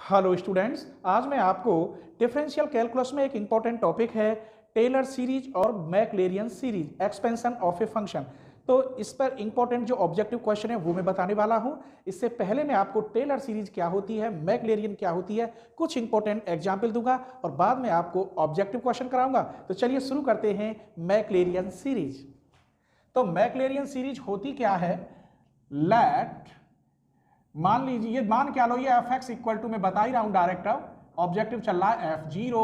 Hello students, आज मैं आपको डिफरेंशियल कैलकुलस में एक इंपॉर्टेंट टॉपिक है टेलर सीरीज और Maclaurin series expansion of a function. तो इस पर इंपॉर्टेंट जो ऑब्जेक्टिव क्वेश्चन है वो मैं बताने वाला हूं। इससे पहले मैं आपको टेलर सीरीज क्या होती है, मैक्लेरियन क्या होती है, कुछ इंपॉर्टेंट एग्जाम्पल दूंगा और बाद में आपको ऑब्जेक्टिव क्वेश्चन कराऊंगा। तो चलिए शुरू करते हैं मैक्लेरियन सीरीज। तो मैक्लेरियन सीरीज होती क्या है, लेट मान लीजिए, ये मान क्या लो, ये एफ एक्स इक्वल टू, मैं बता ही रहा हूं डायरेक्ट, अब ऑब्जेक्टिव चल रहा है f zero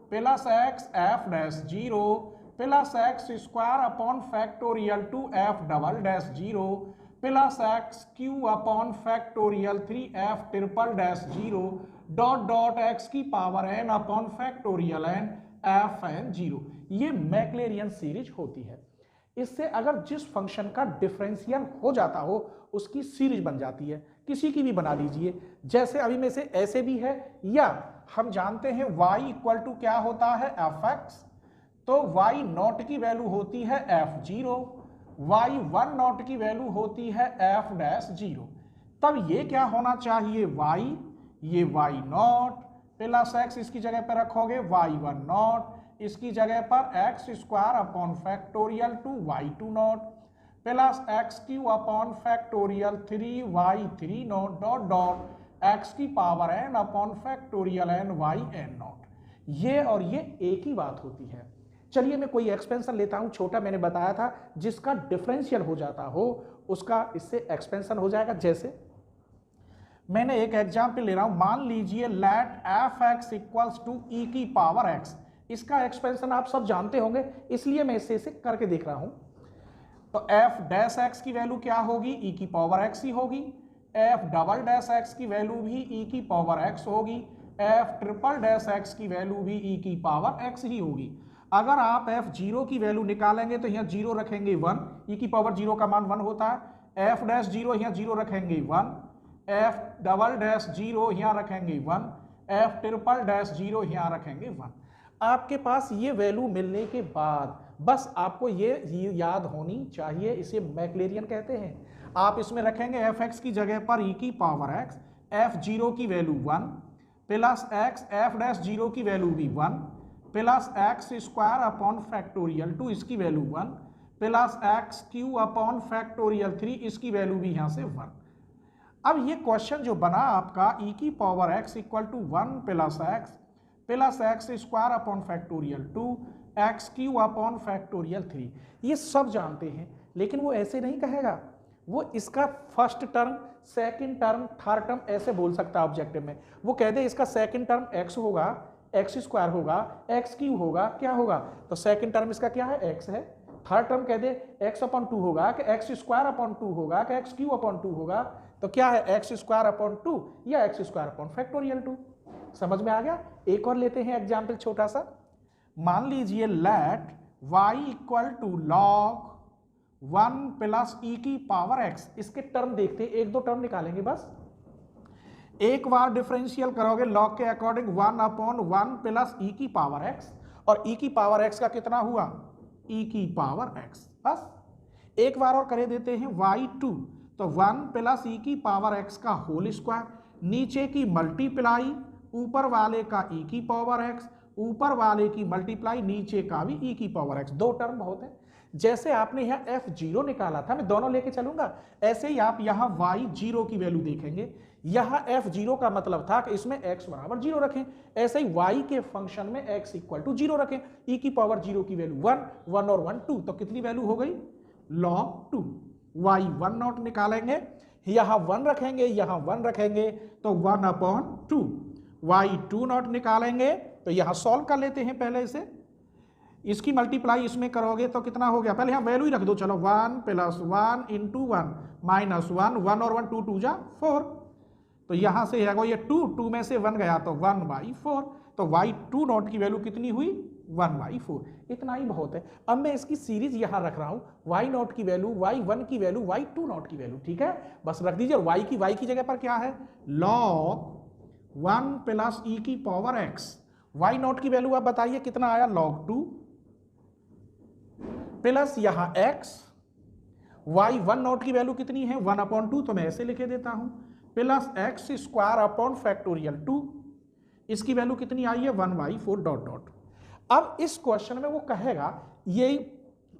plus x F dash zero plus x square upon factorial two F double dash zero plus x cube upon factorial 3f triple dash zero dot dot x की power n upon factorial n f n zero. ये Maclaurin series होती है। इससे अगर जिस function का differential हो जाता हो उसकी सीरीज बन जाती है। किसी की भी बना लीजिए, जैसे अभी में से ऐसे भी है, या हम जानते हैं y इक्वल टू क्या होता है एफ एक्स, तो y नॉट की वैल्यू होती है f zero, y one not की वैल्यू होती है एफ डैश जीरो। तब ये क्या होना चाहिए, y, ये y नॉट प्लस एक्स, इसकी जगह पर रखोगे y वन नॉट, इसकी जगह पर x square upon factorial two y two naught plus x cube upon factorial 3y3 naught dot dot x की power n upon factorial n y n naught. ये और ये एक ही बात होती है। चलिए मैं कोई एक्सपेंशन लेता हूं छोटा, मैंने बताया था जिसका डिफरेंशियल हो जाता हो उसका इससे एक्सपेंशन हो जाएगा। जैसे मैंने एक एग्जाम्पल ले रहा हूं, मान लीजिए let F x equals to e की पावर एक्स। इसका एक्सपेंशन आप सब जानते होंगे, इसलिए मैं इसे करके देख रहा हूं। तो एफ डैश एक्स की वैल्यू क्या होगी, ई की पावर एक्स ही होगी। एफ डबल डैश एक्स की वैल्यू भी ई की पावर एक्स होगी। एफ ट्रिपल डैश एक्स की वैल्यू भी ई की पावर एक्स ही होगी। अगर आप एफ जीरो की वैल्यू निकालेंगे तो यहाँ जीरो रखेंगे वन, ई की पावर जीरो का मान वन होता है। एफ डैश जीरो यहाँ जीरो रखेंगे one, F double dash zero यहाँ रखेंगे one, F triple dash zero यहाँ रखेंगे वन। आपके पास ये वैल्यू मिलने के बाद बस आपको ये याद होनी चाहिए, इसे मैक्लेरियन कहते हैं। आप इसमें रखेंगे एफ एक्स की जगह पर ई की पावर एक्स, एफ जीरो की value one plus x F dash zero की वैल्यू भी one plus x square upon factorial two, इसकी value one plus x cube upon factorial 3, इसकी वैल्यू भी यहाँ से वन। अब ये क्वेश्चन जो बना आपका ई की power x equal to one plus x square upon factorial two x cube upon factorial 3, ये सब जानते हैं। लेकिन वो ऐसे नहीं कहेगा, वो इसका first term, second term, third term ऐसे बोल सकता है ऑब्जेक्टिव में। वो कह दे इसका सेकंड टर्म एक्स होगा, एक्स स्क्वायर होगा, एक्स क्यू होगा, क्या होगा, तो सेकंड टर्म इसका क्या है, एक्स है। थर्ड टर्म कह दे एक्स अपॉन टू होगा, कि एक्स स्क्वायर अपॉन टू होगा, कि एक्स क्यू अपॉन टू होगा, तो क्या है एक्स स्क्वायर अपॉन टू या x square upon factorial to. समझ में आ गया। एक और लेते हैं एग्जाम्पल छोटा सा, मान लीजिए let y equal to log one plus e की पावर x। इसके टर्म देखते हैं, एक दो टर्म निकालेंगे बस। एक बार डिफरेंशियल करोगे लॉग के according one upon one plus e की पावर x, और ई की पावर x का कितना हुआ, ई की पावर x। बस एक बार और करे देते हैं y2, तो वन प्लस ई की पावर x का होल स्क्वायर, नीचे की मल्टीप्लाई ऊपर वाले का ई की पावर x, ऊपर वाले की मल्टीप्लाई नीचे का भी ई की पावर x। दो टर्म बहुत है। जैसे आपने यहाँ एफ जीरो निकाला था, मैं दोनों लेके चलूंगा, ऐसे ही आप यहाँ वाई जीरो की वैल्यू देखेंगे। यहाँ एफ जीरो का मतलब था कि इसमें x बराबर जीरो रखें, ऐसे ही y के फंक्शन में x इक्वल टू जीरो रखें। ई की पावर जीरो की वैल्यू वन, वन और वन टू, तो कितनी वैल्यू हो गई, log two. Y one naught निकालेंगे, यहाँ वन रखेंगे, यहाँ वन रखेंगे, तो one upon two. Y two naught निकालेंगे तो यहां सॉल्व कर लेते हैं पहले इसे, इसकी मल्टीप्लाई इसमें करोगे तो कितना हो गया, पहले यहां वैल्यू ही रख दो, चलो one plus one into one minus one, one और वन टू, टू जा फोर, तो यहां से ये टू, टू में से वन गया तो वन बाई फोर, तो वाई टू नॉट की वैल्यू कितनी हुई, वन बाई फोर। इतना ही बहुत है। अब मैं इसकी सीरीज यहां रख रहा हूं, वाई नॉट की वैल्यू, वाई वन की वैल्यू, वाई टू नॉट की वैल्यू, ठीक है, बस रख दीजिए। और वाई की जगह पर क्या है, लॉग वन प्लस ई की पावर एक्स, वाई नॉट की वैल्यू आप बताइए कितना आया, लॉग टू प्लस यहां एक्स, वाई वन नॉट की वैल्यू कितनी है, वन अपॉन टू, तो मैं ऐसे लिखे देता हूं, plus x square upon factorial 2, इसकी वैल्यू कितनी आई है 1/4 डॉट डॉट। अब इस क्वेश्चन में वो कहेगा, ये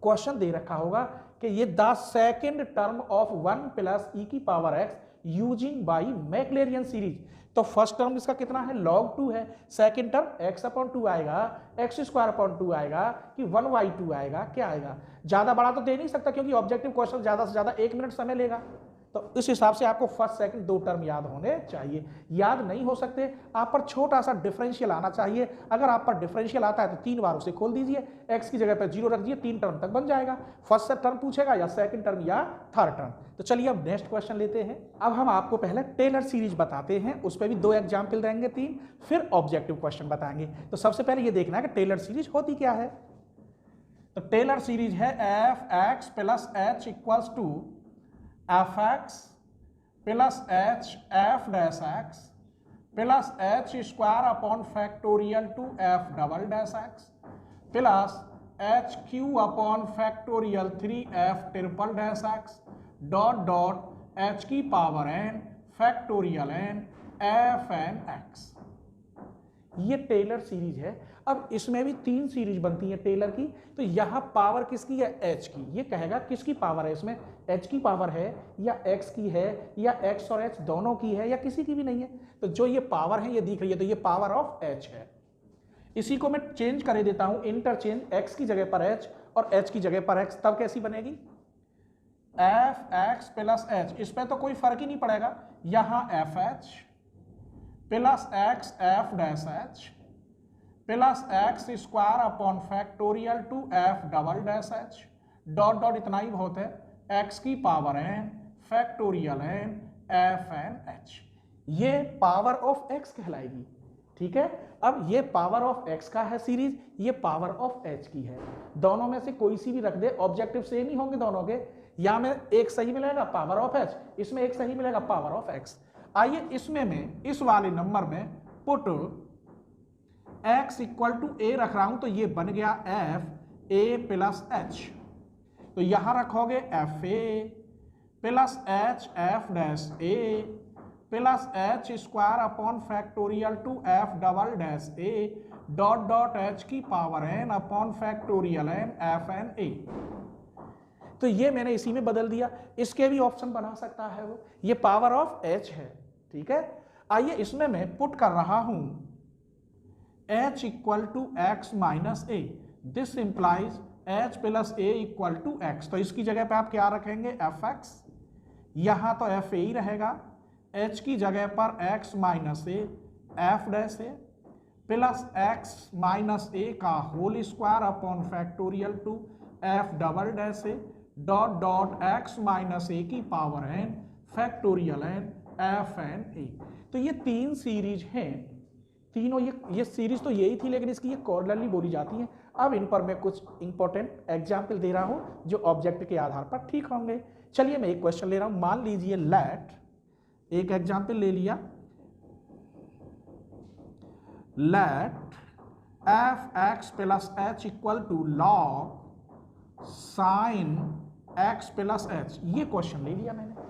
क्वेश्चन दे रखा होगा कि ये the second term of 1 plus e की power x using by Maclaurin series. तो फर्स्ट टर्म इसका कितना है log 2 है, सेकेंड टर्म x अपॉन 2 आएगा, एक्स स्क्वायर अपॉन 2 आएगा कि 1/2 आएगा, क्या आएगा? ज्यादा बड़ा तो दे नहीं सकता क्योंकि ऑब्जेक्टिव क्वेश्चन ज्यादा से ज्यादा 1 मिनट समय लेगा। तो इस हिसाब से आपको फर्स्ट सेकंड 2 टर्म याद होने चाहिए। याद नहीं हो सकते, आप पर छोटा सा डिफरेंशियल आना चाहिए। अगर आप पर डिफरेंशियल आता है तो 3 बार उसे खोल दीजिए, x की जगह पर 0 रख दीजिए, 3 टर्म तक बन जाएगा। फर्स्ट टर्म पूछेगा या सेकंड टर्म या थर्ड टर्म। तो चलिए अब नेक्स्ट क्वेश्चन लेते हैं। अब हम आपको पहले टेलर सीरीज बताते हैं, उस पर भी 2 एग्जाम्पल रहेंगे 3, फिर ऑब्जेक्टिव क्वेश्चन बताएंगे। तो सबसे पहले ये देखना है कि टेलर सीरीज होती क्या है। तो टेलर सीरीज है f x plus h equals to F x plus H F dash x plus H square upon factorial two F double dash x plus h cube upon factorial 3f triple dash x dot dot h की power n factorial n F n x. ये Taylor series है। अब इसमें भी 3 series बनती है Taylor की। तो यहां पावर किसकी है? h की। ये कहेगा किसकी पावर है इसमें, h की पावर है या x की है या x और h दोनों की है या किसी की भी नहीं है। तो जो ये पावर है ये दिख रही है, तो ये पावर ऑफ h है। इसी को मैं चेंज कर देता हूं, इंटरचेंज, x की जगह पर h और h की जगह पर x, तब कैसी बनेगी? एफ एक्स प्लस एच, इस पर तो कोई फर्क ही नहीं पड़ेगा। यहां F H plus x F dash H plus x square upon factorial two F double dash H dot dot, इतना ही बहुत है, एक्स की power n factorial n F N H. ये पावर ऑफ x कहलाएगी। ठीक है, अब ये पावर ऑफ x का है सीरीज, ये पावर ऑफ h की है। दोनों में से कोई सी भी रख दे, ऑब्जेक्टिव सेम ही होंगे दोनों के। या में एक सही मिलेगा पावर ऑफ h, इसमें एक सही मिलेगा पावर ऑफ x। आइए इसमें मैं इस वाले नंबर में put x equal to a रख रहा हूं, तो ये बन गया एफ ए प्लस एच। तो यहां रखोगे f a plus H F dash a plus H square upon factorial two F double dash a dot dot h की power n upon factorial n F n a. तो ये मैंने इसी में बदल दिया। इसके भी ऑप्शन बना सकता है वो, ये पावर ऑफ h है। ठीक है, आइए इसमें मैं पुट कर रहा हूं h equal to X minus A, this implies h plus A equal to X. तो इसकी जगह पे आप क्या रखेंगे? एफ एक्स, यहां तो एफ ए ही रहेगा, h की जगह पर x minus a f dash a plus x minus a का whole square upon factorial two F double dash a dot dot x minus a की power n factorial n F n a. तो ये 3 series हैं, तीनों ये series तो यही थी, लेकिन इसकी ये कॉर्नरली बोली जाती है। अब इन पर मैं कुछ इंपॉर्टेंट एग्जाम्पल दे रहा हूं जो ऑब्जेक्ट के आधार पर ठीक होंगे। चलिए मैं एक क्वेश्चन ले रहा हूं, मान लीजिए लेट, एक एग्जाम्पल ले लिया, let F x plus H equal to log sine x plus H. ये क्वेश्चन ले लिया मैंने।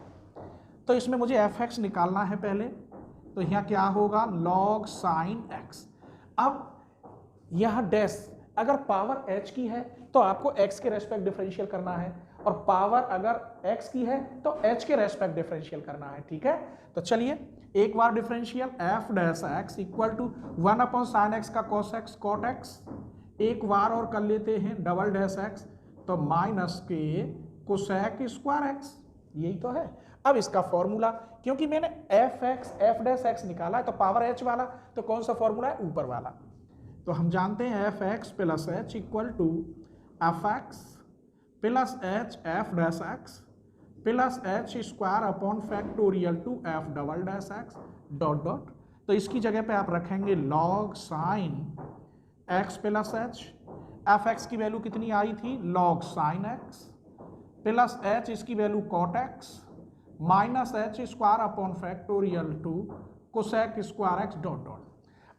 तो इसमें मुझे एफ एक्स निकालना है पहले, तो यहाँ क्या होगा? Log sine x. अब यह डैश, अगर पावर h की है तो आपको x के रेस्पेक्ट डिफरेंशियल करना है, और पावर अगर x की है तो h के रेस्पेक्ट डिफरेंशियल करना है। ठीक है, तो चलिए एक बार differential f dash x equal to 1 upon sine x का कॉस एक्स कॉट एक्स, एक बार और कर लेते हैं डबल डैश एक्स, तो माइनस के कोसेक स्क्वायर एक्स, यही तो है। अब इसका फॉर्मूला, क्योंकि मैंने f x F dash x निकाला है तो पावर h वाला, तो कौन सा फॉर्मूला है? ऊपर वाला। तो हम जानते हैं F x plus H equal to F x plus H F dash x plus H square upon factorial two F double dash x dot dot. तो इसकी जगह पे आप रखेंगे log sine x plus H, f x की value कितनी आई थी? Log sine x plus h, इसकी value cot x minus h square upon factorial two cosec square x dot dot.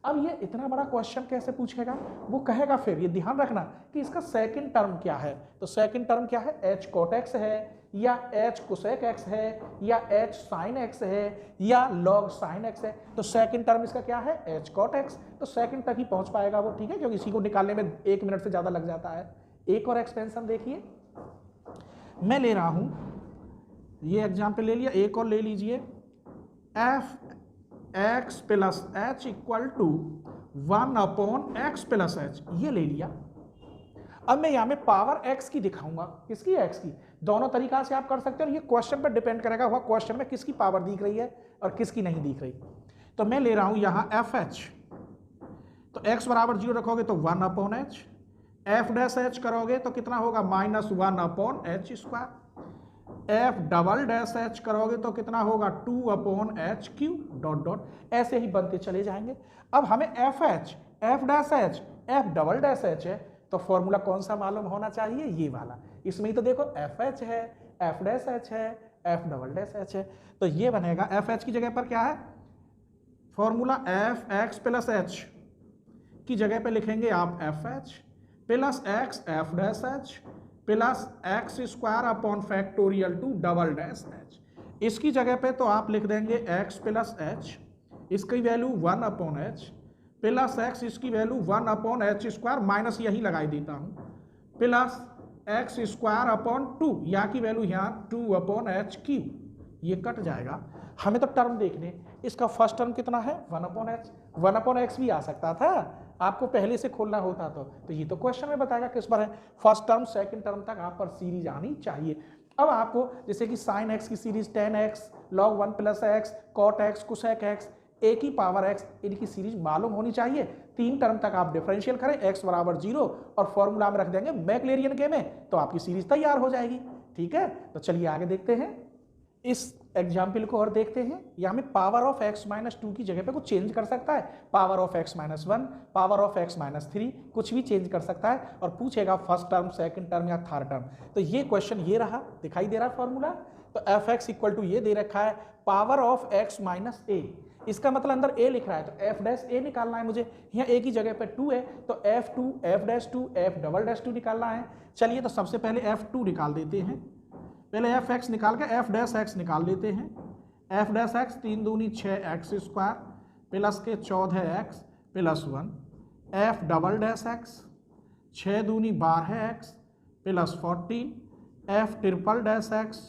अब ये इतना बड़ा क्वेश्चन कैसे पूछेगा? वो कहेगा, फिर ये ध्यान रखना कि इसका सेकंड टर्म क्या है। तो सेकंड टर्म क्या है? एच कॉट एक्स है या h कोसेक x है या h साइन x है या log साइन x है, तो सेकंड टर्म इसका क्या है, h cot x। तो सेकंड तक ही पहुंच पाएगा वो, ठीक है, क्योंकि इसी को निकालने में 1 मिनट से ज्यादा लग जाता है। एक और एक्सपेंशन देखिए, मैं ले रहा हूं, ये एग्जाम्पल ले लिया, एक और ले लीजिए, F x plus H equal to 1 upon X plus H, ये ले लिया। अब मैं यहां में पावर x की दिखाऊंगा, किसकी, x की। दोनों तरीका से आप कर सकते हो, ये क्वेश्चन पर डिपेंड करेगा हुआ क्वेश्चन में किसकी पावर दिख रही है और किसकी नहीं दिख रही। तो मैं ले रहा हूं यहां एफ एच, तो x बराबर 0 रखोगे तो 1 upon H, F dash H करोगे तो कितना होगा, -1 upon h square, F double dash H करोगे तो कितना होगा, 2 upon H Q dot dot, ऐसे ही बनते चले जाएंगे। अब हमें F H, F dash H, F double dash H है, तो फॉर्मूला कौन सा मालूम होना चाहिए, ये वाला। इसमें ही तो देखो एफ एच है, एफ डैश एच है, एफ डबल डैश एच है, तो ये बनेगा एफ एच की जगह पर क्या है, formula f x plus h की जगह पे लिखेंगे आप f H plus x F dash H plus x square upon factorial two double dash h. इसकी जगह पे तो आप लिख देंगे एक्स प्लस एच, इसकी value 1 upon h plus x, इसकी value 1 upon h square, minus यही लगाई देता हूँ, प्लस एक्स स्क्वायर अपॉन 2, या की वैल्यू यहाँ 2 अपॉन एच क्यू, ये कट जाएगा। हमें तो टर्म देखने, इसका फर्स्ट टर्म कितना है, 1 अपॉन एच, 1 अपॉन एक्स भी आ सकता था, आपको पहले से खोलना होता तो ये तो क्वेश्चन में बताएगा किस पर है। फर्स्ट टर्म सेकंड टर्म तक आप पर सीरीज आनी चाहिए। अब आपको जैसे कि साइन एक्स की series 10x log 1 plus x cot x cosec x a की पावर एक्स, इनकी सीरीज मालूम होनी चाहिए। 3 टर्म तक आप डिफरेंशियल करें, x बराबर 0 और फॉर्मूला में रख देंगे मैक्लेरियन के में, तो आपकी सीरीज तैयार हो जाएगी। ठीक है, तो चलिए आगे देखते हैं इस एग्जाम्पल को और देखते हैं। यहाँ में पावर ऑफ x माइनस 2 की जगह पे कुछ चेंज कर सकता है, power of x minus 1, power of x minus 3, कुछ भी चेंज कर सकता है और पूछेगा फर्स्ट टर्म सेकंड टर्म या थर्ड टर्म। तो ये क्वेश्चन ये रहा, दिखाई दे रहा है फॉर्मूला, तो एफ एक्स इक्वल टू ये दे रखा है पावर ऑफ x माइनस ए, इसका मतलब अंदर a लिख रहा है तो एफ डैश ए निकालना है मुझे, यहाँ a की जगह पे 2 है तो f2 F dash 2 F double dash 2 निकालना है। चलिए तो सबसे पहले f2 निकाल देते हैं, पहले एफ एक्स निकाल के एफ डैश एक्स निकाल देते हैं। एफ डैश एक्स 3 दूनी 6x स्क्वायर प्लस के 14x plus 1, F double dash x 6 दूनी 12x plus 14, F triple dash x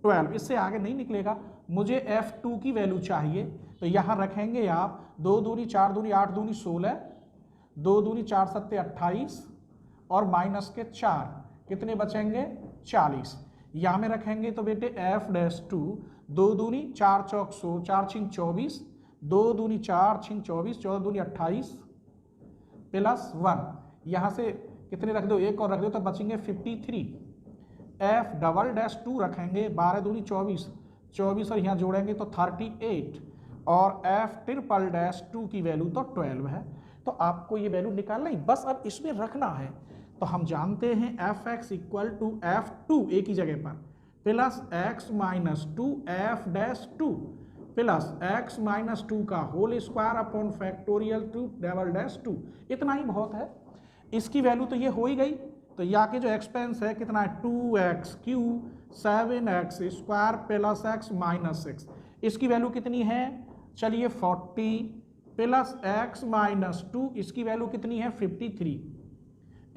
12, इससे आगे नहीं निकलेगा, मुझे f2 की वैल्यू चाहिए, तो यहाँ रखेंगे आप 2 दूनी 4 दूनी 8 दूनी 16, 2 दूनी 4 सत्ते 28 और माइनस के 4, कितने बचेंगे 40। यहाँ में रखेंगे तो बेटे एफ डैश 2, 2 दूनी 4 चौक 100, 4 छिंग 24, 2 दूनी 4 छिंग 24, 14 दूनी 28 प्लस 1, यहाँ से कितने रख दो, एक और रख दो तो बचेंगे 53। एफ डबल डैश 2 रखेंगे 12 दूनी 24, 24 और यहाँ जोड़ेंगे तो 38 और एफ ट्रिपल डैश 2 की वैल्यू तो 12 है। तो आपको ये वैल्यू निकालना ही बस, अब इसमें रखना है। तो हम जानते हैं F x equal to f2 A की जगह पर plus x minus 2 F dash 2 plus x minus 2 का whole square upon factorial 2 double dash 2, इतना ही बहुत है। इसकी वैल्यू तो ये हो ही गई, तो यहाँ के जो एक्सपेंस है कितना है 2x Q 7x square plus x minus 6, इसकी वैल्यू कितनी है, चलिए 40 प्लस x माइनस 2, इसकी वैल्यू कितनी है 53,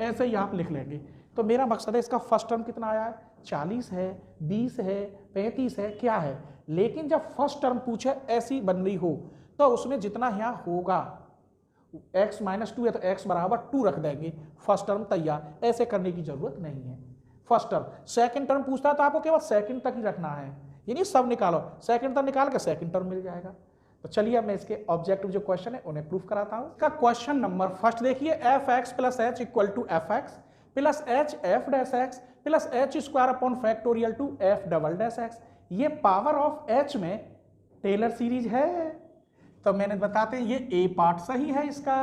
ऐसे ही आप लिख लेंगे। तो मेरा मकसद है इसका फर्स्ट टर्म कितना आया है, 40 है, 20 है, 35 है, क्या है। लेकिन जब फर्स्ट टर्म पूछे ऐसी बन रही हो तो उसमें जितना यहाँ होगा x माइनस 2 है तो x बराबर 2 रख देंगे, फर्स्ट टर्म तैयार, ऐसे करने की जरूरत नहीं है। फर्स्ट टर्म, सेकंड टर्म पूछता है तो आपको केवल सेकंड तक ही रखना है, यानी सब निकालो, सेकंड तक निकाल के सेकंड टर्म मिल जाएगा। तो चलिए अब मैं इसके ऑब्जेक्टिव जो क्वेश्चन है उन्हें प्रूफ कराता हूं। इसका क्वेश्चन नंबर फर्स्ट देखिए, F x plus H equal to F x plus H F dash x plus H square upon factorial two F double dash X, ये पावर ऑफ एच में Taylor series है। तो मैंने बताते हैं ये ए part सही है इसका।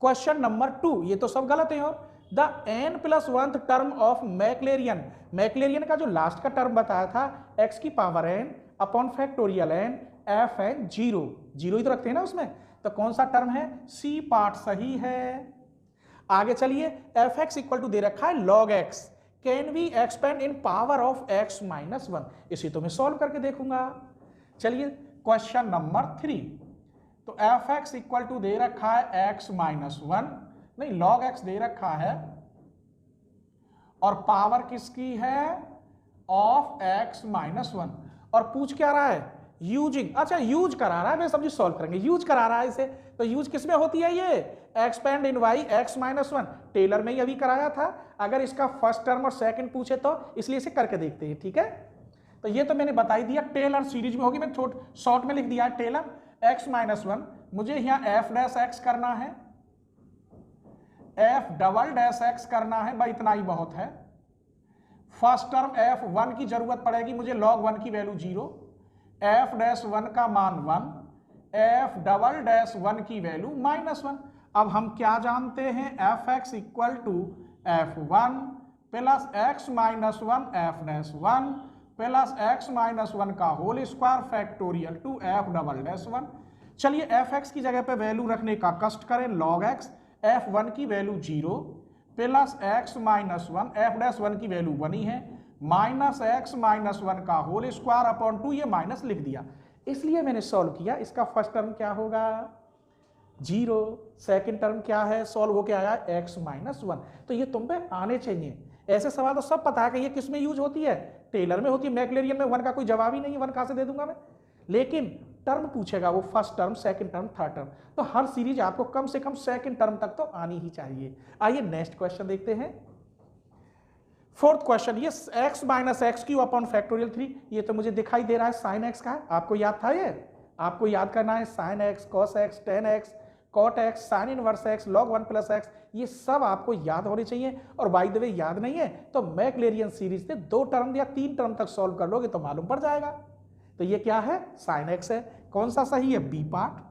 क्वेश्चन नंबर 2, ये तो सब गलत है। और the n plus 1th term of Maclaurin, Maclaurin का जो लास्ट का टर्म बताया था x की power n upon factorial n F n 0 ही तो रखते हैं ना उसमें, तो कौन सा टर्म है, सी पार्ट सही है। आगे चलिए, एफ एक्स इक्वल टू दे रखा है log x, can be expand in power of x minus 1। इसी तो मैं सॉल्व करके देखूंगा। चलिए क्वेश्चन नंबर 3। तो एफ एक्स इक्वल टू दे रखा है x माइनस 1, नहीं log x दे रखा है, और पावर किसकी है ऑफ x माइनस 1, और पूछ क्या रहा है यूजिंग, अच्छा यूज करा रहा है, मैं समझी सॉल्व करेंगे, यूज करा रहा है इसे। तो यूज किसमें होती है ये एक्सपेंड इन y x माइनस 1, टेलर में ही अभी कराया था। अगर इसका फर्स्ट टर्म और सेकंड पूछे तो इसलिए इसे करके देखते हैं, ठीक है। तो ये तो मैंने बता ही दिया, टेलर सीरीज में होगी, मैं शॉर्ट में लिख दिया है टेलर x माइनस 1। मुझे यहाँ f डैश x करना है, f डबल डैश x करना है, भाई इतना ही बहुत है। फर्स्ट टर्म f1 की जरूरत पड़ेगी मुझे, log 1 की वैल्यू 0, f डैश 1 का मान 1, f डबल डैश 1 की वैल्यू माइनस 1। अब हम क्या जानते हैं, F x equal to f1 plus x minus 1 f dash 1 plus x minus 1 का whole square factorial two f double dash 1। चलिए एफ एक्स की जगह पे वैल्यू रखने का कष्ट करें, log x f1 की value 0 plus x minus 1 f dash 1 की वैल्यू 1 ही है, माइनस x माइनस 1 का होल स्क्वायर अपॉन 2, ये माइनस लिख दिया, इसलिए मैंने सॉल्व किया। इसका फर्स्ट टर्म क्या होगा 0, सेकंड टर्म क्या है सॉल्व होके आया x माइनस 1। तो ये तुम पे आने चाहिए, ऐसे सवाल तो सब पता है कि ये किस में यूज होती है, टेलर में होती है, मैक्लेरियन में 1 का कोई जवाब ही नहीं है, 1 कहां से दे दूंगा मैं। लेकिन टर्म पूछेगा वो first term, second term, third term, तो हर सीरीज आपको कम से कम सेकंड टर्म तक तो आनी ही चाहिए। आइए नेक्स्ट क्वेश्चन देखते हैं। फोर्थ क्वेश्चन, ये x minus x cube upon factorial 3, ये तो मुझे दिखाई दे रहा है साइन x का है, आपको याद था ये, आपको याद करना है sine x, cos x, tan x, cot x, sine inverse x, log 1 plus x, ये सब आपको याद होने चाहिए। और बाय द वे याद नहीं है तो मैक्लेरियन सीरीज से 2 टर्म या 3 टर्म तक सॉल्व कर लोगे तो मालूम पड़ जाएगा। तो ये क्या है साइन x है, कौन सा सही है B part.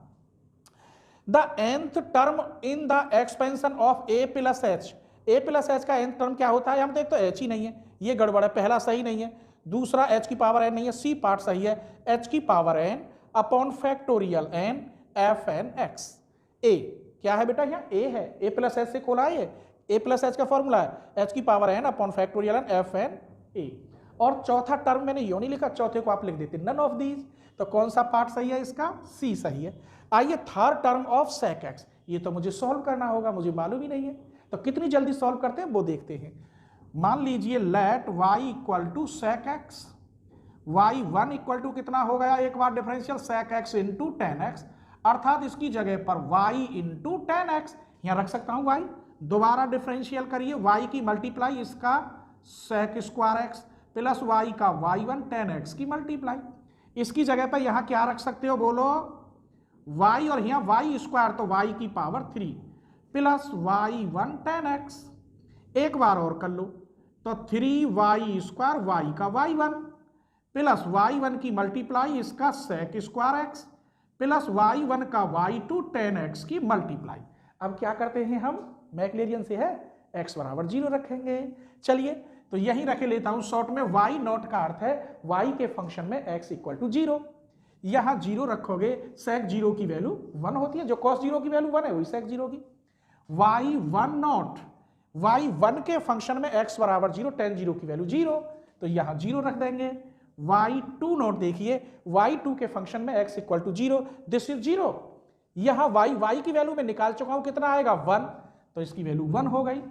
The nth term in the expansion of a plus H, a plus H का nth टर्म क्या होता है, हम तो एक तो h ही नहीं है, ये गड़बड़ है, पहला सही नहीं है, दूसरा h की पावर n नहीं है, सी पार्ट सही है, h की power n upon factorial n f n x। a क्या है बेटा, यहाँ a है, a प्लस एच से खोला है, a प्लस एच का फॉर्मूला है h की power n upon factorial n f n a। और चौथा टर्म मैंने यो नहीं लिखा, चौथे को आप लिख देते नन ऑफ दीज, तो कौन सा पार्ट सही है इसका, सी सही है। आइए third term of sec x, ये तो मुझे सॉल्व करना होगा, मुझे मालूम ही नहीं है, तो कितनी जल्दी सॉल्व करते हैं वो देखते हैं। मान लीजिए let y equal to sec x, y1 equal to कितना हो गया, एक बार differential sec x into tan x, अर्थात इसकी जगह पर y इंटू टेन एक्स, यहां रख सकता हूं y, दोबारा डिफरेंशियल करिए, y की मल्टीप्लाई इसका sec square x plus y का y1 टेन एक्स की मल्टीप्लाई, इसकी जगह पर यहां क्या रख सकते हो बोलो y, और यहां y स्क्वायर तो y की power 3 plus y1 ten x, एक बार और कर लो तो 3y स्क्वायर y का y1 प्लस y1 की मल्टीप्लाई इसका sec square x plus y1 का y2 टेन एक्स की मल्टीप्लाई। अब क्या करते हैं हम, मैक्लेरियन से है x बराबर 0 रखेंगे। चलिए तो यही रखे लेता हूं शॉर्ट में, y नॉट का अर्थ है y के फंक्शन में x इक्वल टू 0, यहां 0 रखोगे sec 0 की वैल्यू 1 होती है, जो cos 0 की वैल्यू 1 है वही sec 0 की, y1 नॉट, y1 के फंक्शन में x बराबर 0, tan 0 की वैल्यू 0, तो यहां 0 रख देंगे। y2 नोट देखिए, y2 के फंक्शन में x equal to 0, this is 0, यहां y की वैल्यू में निकाल चुका हूं, कितना आएगा 1, तो इसकी वैल्यू 1 हो गई।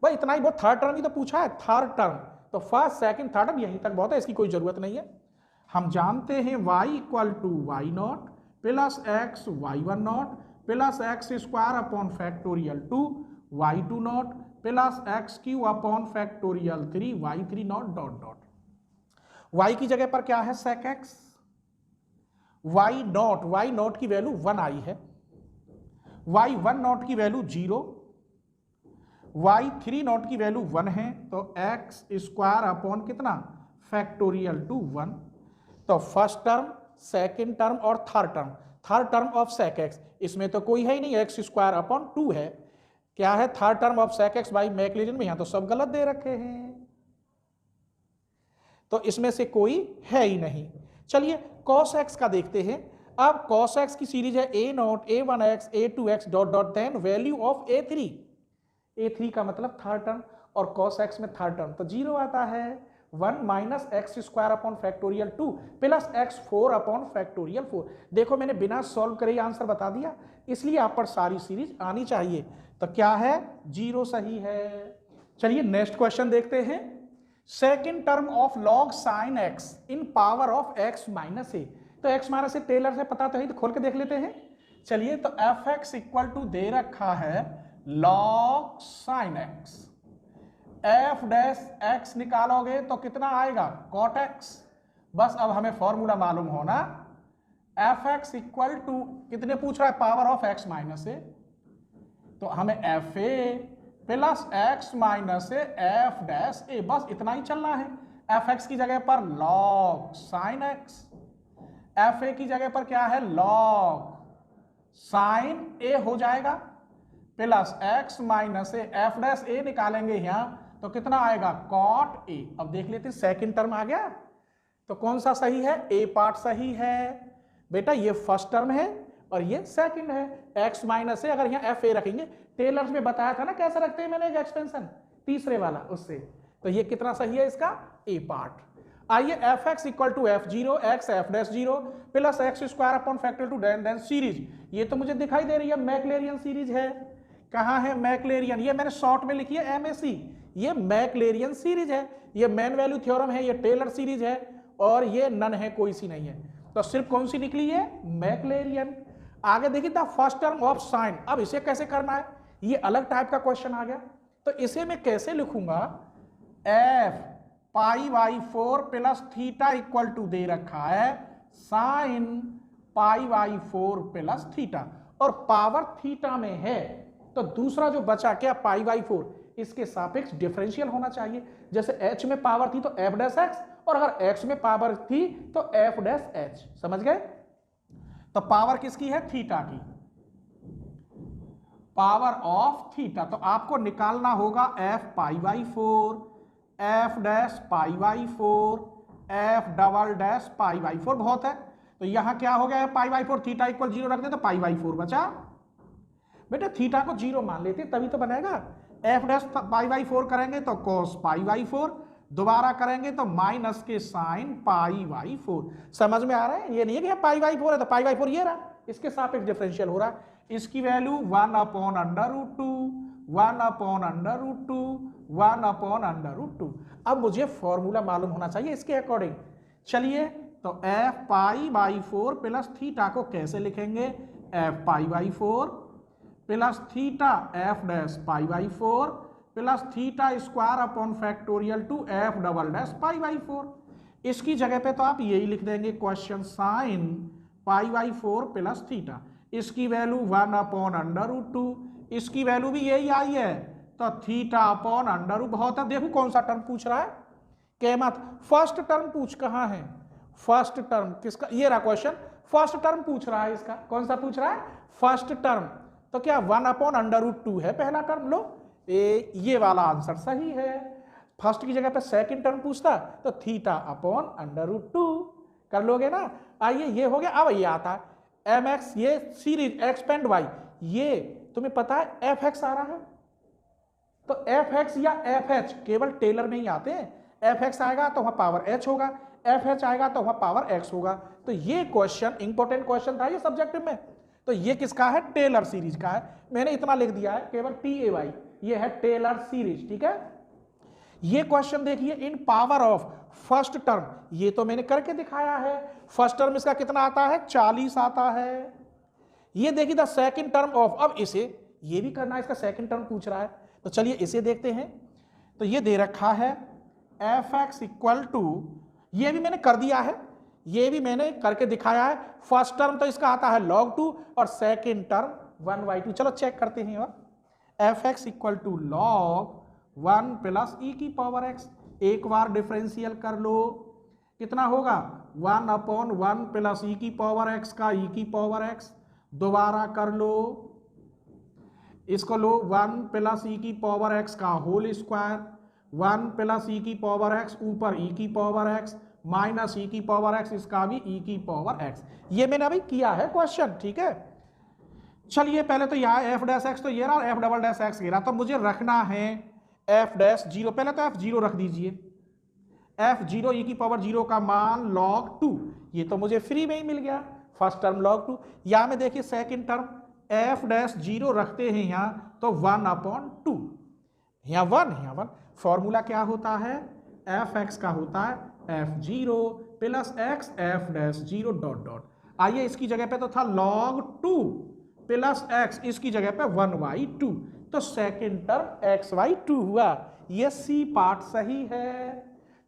भाई इतना ही बहुत, थर्ड टर्म ही तो पूछा है, थर्ड टर्म, तो फर्स्ट सेकंड थर्ड टर्म यहीं तक बहुत है, इसकी कोई जरूरत नहीं है। हम जानते हैं y equal to y not plus x y1 not plus x square upon factorial 2 y2 not plus x cube upon factorial 3 y3 not dot dot. y की जगह पर क्या है sec x, y नॉट की वैल्यू 1 आई है, y1 not की value 0, y3 not की वैल्यू 1 है, तो x स्क्वायर अपॉन कितना फैक्टोरियल 2 1। तो फर्स्ट टर्म, सेकंड टर्म और third term of sec x, इसमें तो कोई है ही नहीं, x स्क्वायर अपॉन 2 है, क्या है third term of sec x by Maclaurin में, यहां तो सब गलत दे रखे हैं, तो इसमें से कोई है ही नहीं। चलिए cos x का देखते हैं। अब cos x की सीरीज है a not a1x a2x dot dot, then value of a3 का मतलब थर्ड टर्म, और cos x में थर्ड टर्म, तो 0 आता है। 1 minus X square upon factorial 2 plus X 4 upon factorial 4। देखो मैंने बिना सॉल्व करे आंसर बता दिया, इसलिए आप पर सारी सीरीज आनी चाहिए। तो क्या है, 0 सही है। चलिए नेक्स्ट क्वेश्चन देखते हैं। Second term of log sine x in power of x minus a. तो एक्स माइनस ए टेलर से पता तो है, तो खोल के देख लेते हैं। चलिए, तो एफ एक्स इक्वल टू दे रखा है log sine x, F dash x निकालोगे तो कितना आएगा, कॉट एक्स। बस अब हमें फॉर्मूला मालूम होना, एफ एक्स इक्वल टू कितने पूछ रहा है, power of x minus a, तो हमें f a plus x minus a f dash a, बस इतना ही चलना है। एफ एक्स की जगह पर log sine x, F A की जगह पर क्या है, लॉग साइन ए हो जाएगा, plus x minus a f dash a निकालेंगे यहां तो कितना आएगा, कॉट ए। अब देख लेते हैं सेकंड टर्म आ गया, तो कौन सा सही है, ए पार्ट सही है बेटा, ये फर्स्ट टर्म है और ये सेकंड है। एक्स माइनस ए, अगर यहाँ एफ ए रखेंगे, टेलर्स में बताया था ना कैसे रखते हैं मैंने एक एक्सपेंशन तीसरे वाला, उससे, तो ये कितना सही है इसका, ए पार्ट। आइए, F x equal to F zero X F dash zero plus x square upon factor two then series, ये तो मुझे दिखाई दे रही है मैक्लेरियन सीरीज है। कहाँ है मैक्लेरियन, ये मैंने शॉर्ट में लिखी है एमएसी, ये मैक्लेरियन सीरीज है, ये मेन वैल्यू थ्योरम है, ये टेलर सीरीज है और ये नन है, कोई सी नहीं है, तो सिर्फ कौन सी निकली है, मैक्लेरियन। आगे देखिए, the first term of sine, अब इसे कैसे करना है, ये अलग टाइप का क्वेश्चन आ गया, तो इसे मैं कैसे लिखूंगा, f pi by 4 plus theta equal to दे रखा है sine pi by 4 plus theta, और पावर थीटा में है, तो दूसरा जो बचा क्या, पाई बाई 4, इसके सापेक्ष डिफरेंशियल होना चाहिए। जैसे h में पावर थी तो f डैश x, और अगर x में पावर थी तो f डैश h, समझ गए। तो पावर किसकी है, थीटा की, पावर ऑफ थीटा, तो आपको निकालना होगा f pi by 4, f dash pi by 4, f double dash pi by 4, बहुत है। तो यहां क्या हो गया, पाई बाई 4, थीटा इक्वल 0 रख दे तो पाई बाई 4 बचा। बेटा थीटा को 0 मान लेते तभी तो बनेगा, एफ डैश पाई बाई 4 करेंगे तो कॉस पाई बाई 4, दोबारा करेंगे तो माइनस के साइन पाई बाई 4। समझ में आ रहा है, ये नहीं है कि पाई बाई 4 है तो पाई बाई 4 ये रहा, इसके सापेक्ष डिफरेंशियल हो रहा है, इसकी value 1 upon under root 2, 1 upon under root 2, 1 upon under root 2। अब मुझे फॉर्मूला मालूम होना चाहिए इसके अकॉर्डिंग। चलिए, तो F pi by 4 plus theta को कैसे लिखेंगे, F pi by 4 plus theta F dash pi by 4 plus theta square upon factorial two F double dash pi by 4। इसकी जगह पे तो आप यही लिख देंगे question sign pi by 4 plus theta, इसकी वैल्यू 1 अपॉन अंडर रूट 2, इसकी वैल्यू भी यही आई है, तो थीटा अपॉन अंडर रूट, बहुत है। देखो कौन सा टर्म पूछ रहा है, के मत, फर्स्ट टर्म पूछ, कहाँ है फर्स्ट टर्म, किसका, ये रहा क्वेश्चन, फर्स्ट टर्म पूछ रहा है इसका, कौन सा पूछ रहा है, फर्स्ट टर्म, तो क्या 1 अपॉन अंडर रूट 2 है पहला टर्म, लो ये वाला आंसर सही है। फर्स्ट की जगह पे सेकंड टर्म पूछता तो थीटा अपॉन अंडर रूट 2 कर लोगे ना। आइए, ये हो गया। अब ये आता है एम एक्स, ये सीरीज एक्सपेंड वाई, ये तुम्हें पता है एफ एक्स आ रहा है, तो एफ एक्स या एफ एच केवल टेलर में ही आते हैं, एफ एक्स आएगा तो वहां पावर एच होगा, एफ एच आएगा तो वहां पावर एक्स होगा। तो ये क्वेश्चन इंपॉर्टेंट क्वेश्चन था ये सब्जेक्ट में, तो ये किसका है, टेलर सीरीज का है, मैंने इतना लिख दिया है केवल TAY, ये है टेलर सीरीज, ठीक है। ये क्वेश्चन देखिए, इन पावर ऑफ फर्स्ट टर्म, ये तो मैंने करके दिखाया है, फर्स्ट टर्म इसका कितना आता है, 40 आता है। ये देखिए द सेकंड टर्म ऑफ, अब इसे ये भी करना है, इसका सेकंड टर्म पूछ रहा है, तो चलिए इसे देखते हैं। तो ये दे रखा है एफ एक्स इक्वल टू, ये भी मैंने कर दिया है, ये भी मैंने करके दिखाया है। फर्स्ट टर्म तो इसका आता है log 2 और सेकेंड टर्म 1/2। चलो चेक करते हैं, और f x equal to log 1 plus e की पावर एक्स, एक बार डिफरेंशियल कर लो, कितना होगा 1 अपॉन 1 प्लस ई की पावर एक्स का ई की पावर एक्स, दोबारा कर लो, इसको लो 1 प्लस ई की पावर एक्स का होल स्क्वायर, 1 प्लस ई की पावर एक्स ऊपर ई की पावर एक्स माइनस ई की पावर एक्स, इसका भी ई की पावर एक्स। ये मैंने अभी किया है क्वेश्चन, ठीक है। चलिए पहले तो यहाँ एफ डैश एक्स तो ये रहा, एफ डबल डैश एक्स ये रहा, तो मुझे रखना है एफ डैश जीरो, पहले तो एफ जीरो रख दीजिए, एफ जीरो ई की पावर जीरो का मान log 2, ये तो मुझे फ्री में ही मिल गया, फर्स्ट टर्म log 2। यहां में देखिए second term F dash zero रखते हैं यहां तो 1/2, यहाँ 1 फॉर्मूला क्या होता है, एफ एक्स का होता है f zero plus x F dash zero dot dot. आइए इसकी जगह पे तो था log 2 प्लस एक्स, इसकी जगह पे 1/2, तो सेकेंड टर्म x/2 हुआ। ये सी पार्ट सही है।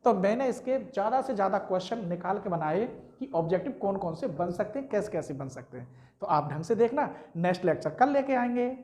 तो मैंने इसके ज्यादा से ज्यादा क्वेश्चन निकाल के बनाए कि ऑब्जेक्टिव कौन कौन से बन सकते हैं, कैसे कैसे बन सकते हैं। तो आप ढंग से देखना, नेक्स्ट लेक्चर कल लेके आएंगे।